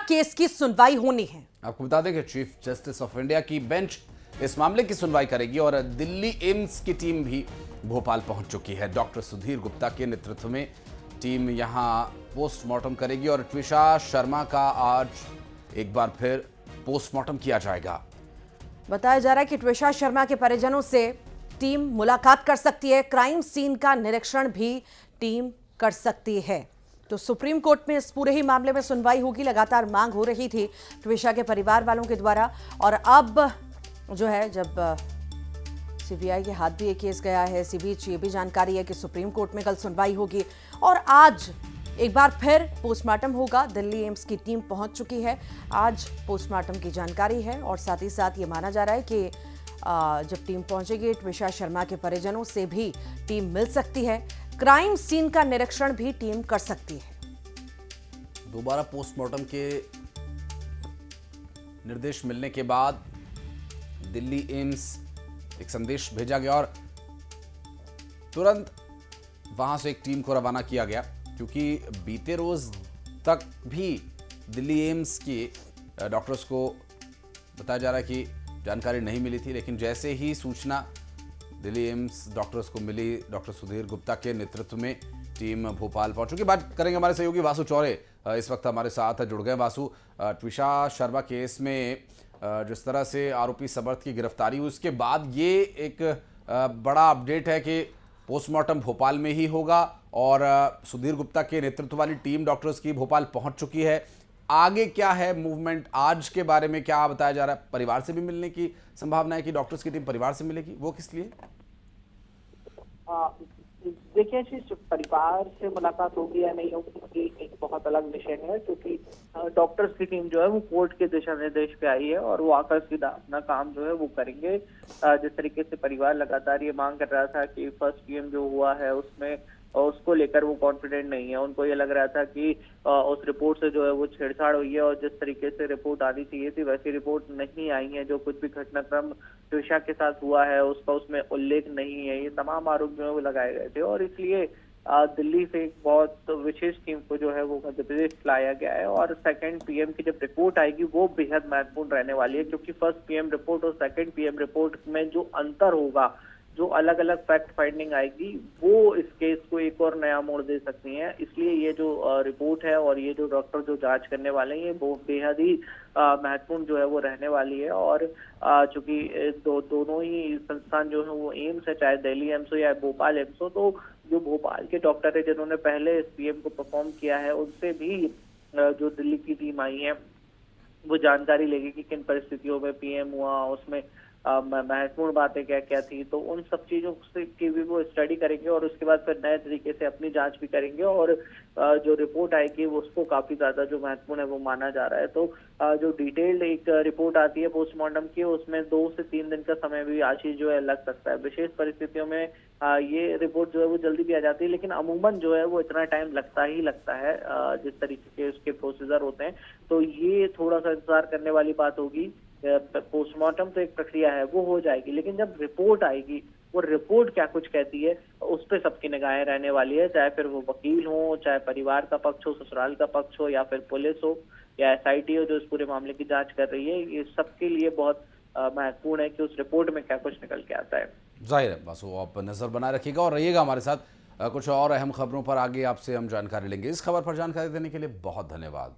Case की सुनवाई होनी है। आपको बता दें कि चीफ जस्टिस ऑफ इंडिया की बेंच इस मामले की सुनवाई करेगी और दिल्ली एम्स की टीम भी भोपाल पहुंच चुकी है। डॉक्टर सुधीर गुप्ता के नेतृत्व में टीम यहां पोस्टमार्टम करेगी और ट्विशा शर्मा का आज एक बार फिर पोस्टमार्टम किया जाएगा। बताया जा रहा है कि ट्विशा शर्मा के परिजनों से टीम मुलाकात कर सकती है, क्राइम सीन का निरीक्षण भी टीम कर सकती है। तो सुप्रीम कोर्ट में इस पूरे ही मामले में सुनवाई होगी। लगातार मांग हो रही थी ट्विशा के परिवार वालों के द्वारा, और अब जो है जब सीबीआई के हाथ भी ये केस गया है, इसी बीच ये भी जानकारी है कि सुप्रीम कोर्ट में कल सुनवाई होगी और आज एक बार फिर पोस्टमार्टम होगा। दिल्ली एम्स की टीम पहुंच चुकी है, आज पोस्टमार्टम की जानकारी है और साथ ही साथ ये माना जा रहा है कि जब टीम पहुंचेगी ट्विशा शर्मा के परिजनों से भी टीम मिल सकती है, क्राइम सीन का निरीक्षण भी टीम कर सकती है। दोबारा पोस्टमार्टम के निर्देश मिलने के बाद दिल्ली एम्स एक संदेश भेजा गया और तुरंत वहां से एक टीम को रवाना किया गया, क्योंकि बीते रोज तक भी दिल्ली एम्स के डॉक्टर्स को बताया जा रहा है कि जानकारी नहीं मिली थी, लेकिन जैसे ही सूचना दिल्ली एम्स डॉक्टर्स को मिली, डॉक्टर सुधीर गुप्ता के नेतृत्व में टीम भोपाल पहुंच चुकी। बात करेंगे हमारे सहयोगी वासु चौरे, इस वक्त हमारे साथ जुड़ गए। वासु, ट्विशा शर्मा केस में जिस तरह से आरोपी समर्थ की गिरफ्तारी हुई, उसके बाद ये एक बड़ा अपडेट है कि पोस्टमार्टम भोपाल में ही होगा और सुधीर गुप्ता के नेतृत्व वाली टीम डॉक्टर्स की भोपाल पहुंच चुकी है। आगे क्या है मूवमेंट, आज के बारे में क्या बताया जा रहा है? परिवार से भी मिलने की संभावना है कि डॉक्टर्स की टीम परिवार से मिलेगी, वो किस लिए? देखिए, परिवार से मुलाकात होगी या नहीं होगी एक बहुत अलग विषय है, क्योंकि डॉक्टर्स की टीम जो है वो कोर्ट के दिशा निर्देश पे आई है और वो आकर सीधा अपना काम जो है वो करेंगे। जिस तरीके से परिवार लगातार ये मांग कर रहा था कि फर्स्ट पीएम जो हुआ है उसमें उसको लेकर वो कॉन्फिडेंट नहीं है, उनको ये लग रहा था कि उस रिपोर्ट से जो है वो छेड़छाड़ हुई है और जिस तरीके से रिपोर्ट आनी चाहिए थी वैसी रिपोर्ट नहीं आई है। जो कुछ भी घटनाक्रम ट्विशा के साथ हुआ है उसका उसमें उल्लेख नहीं है। ये तमाम आरोप जो है वो लगाए गए थे और इसलिए दिल्ली से एक बहुत विशेष टीम को जो है वो मध्य प्रदेश लाया गया है और सेकंड पीएम की जब रिपोर्ट आएगी वो बेहद महत्वपूर्ण रहने वाली है, क्योंकि फर्स्ट पीएम रिपोर्ट और सेकंड पीएम रिपोर्ट में जो अंतर होगा, जो अलग अलग फैक्ट फाइंडिंग आएगी, वो इस केस को एक और नया मोड़ दे सकती है। इसलिए ये जो रिपोर्ट है और ये जो डॉक्टर जो जांच करने वाले हैं वो बेहद ही महत्वपूर्ण जो है वो रहने वाली है। और चूंकि दोनों ही संस्थान जो है वो एम्स है, चाहे दिल्ली एम्स हो या भोपाल एम्स हो, तो जो भोपाल के डॉक्टर है जिन्होंने पहले इस पीएम को परफॉर्म किया है उनसे भी जो दिल्ली की टीम आई है वो जानकारी लेगी कि किन परिस्थितियों में पीएम हुआ, उसमें महत्वपूर्ण बातें क्या क्या थी, तो उन सब चीजों की भी वो स्टडी करेंगे और उसके बाद फिर नए तरीके से अपनी जांच भी करेंगे और जो रिपोर्ट आएगी उसको काफी ज्यादा जो महत्वपूर्ण है वो माना जा रहा है। तो जो डिटेल्ड एक रिपोर्ट आती है पोस्टमार्टम की उसमें 2 से 3 दिन का समय भी आशीष जो है लग सकता है। विशेष परिस्थितियों में ये रिपोर्ट जो है वो जल्दी भी आ जाती है, लेकिन अमूमन जो है वो इतना टाइम लगता ही लगता है जिस तरीके के उसके प्रोसीजर होते हैं। तो ये थोड़ा सा इंतजार करने वाली बात होगी। पोस्टमार्टम तो एक प्रक्रिया है वो हो जाएगी, लेकिन जब रिपोर्ट आएगी वो रिपोर्ट क्या कुछ कहती है उस पर सबकी निगाहें रहने वाली है, चाहे फिर वो वकील हो, चाहे परिवार का पक्ष हो, ससुराल का पक्ष हो, या फिर पुलिस हो या एसआईटी हो जो इस पूरे मामले की जांच कर रही है। ये सबके लिए बहुत महत्वपूर्ण है कि उस रिपोर्ट में क्या कुछ निकल के आता है। जाहिर है वासु, आप नजर बनाए रखिएगा और रहिएगा हमारे साथ। कुछ और अहम खबरों पर आगे आपसे हम जानकारी लेंगे। इस खबर पर जानकारी देने के लिए बहुत धन्यवाद।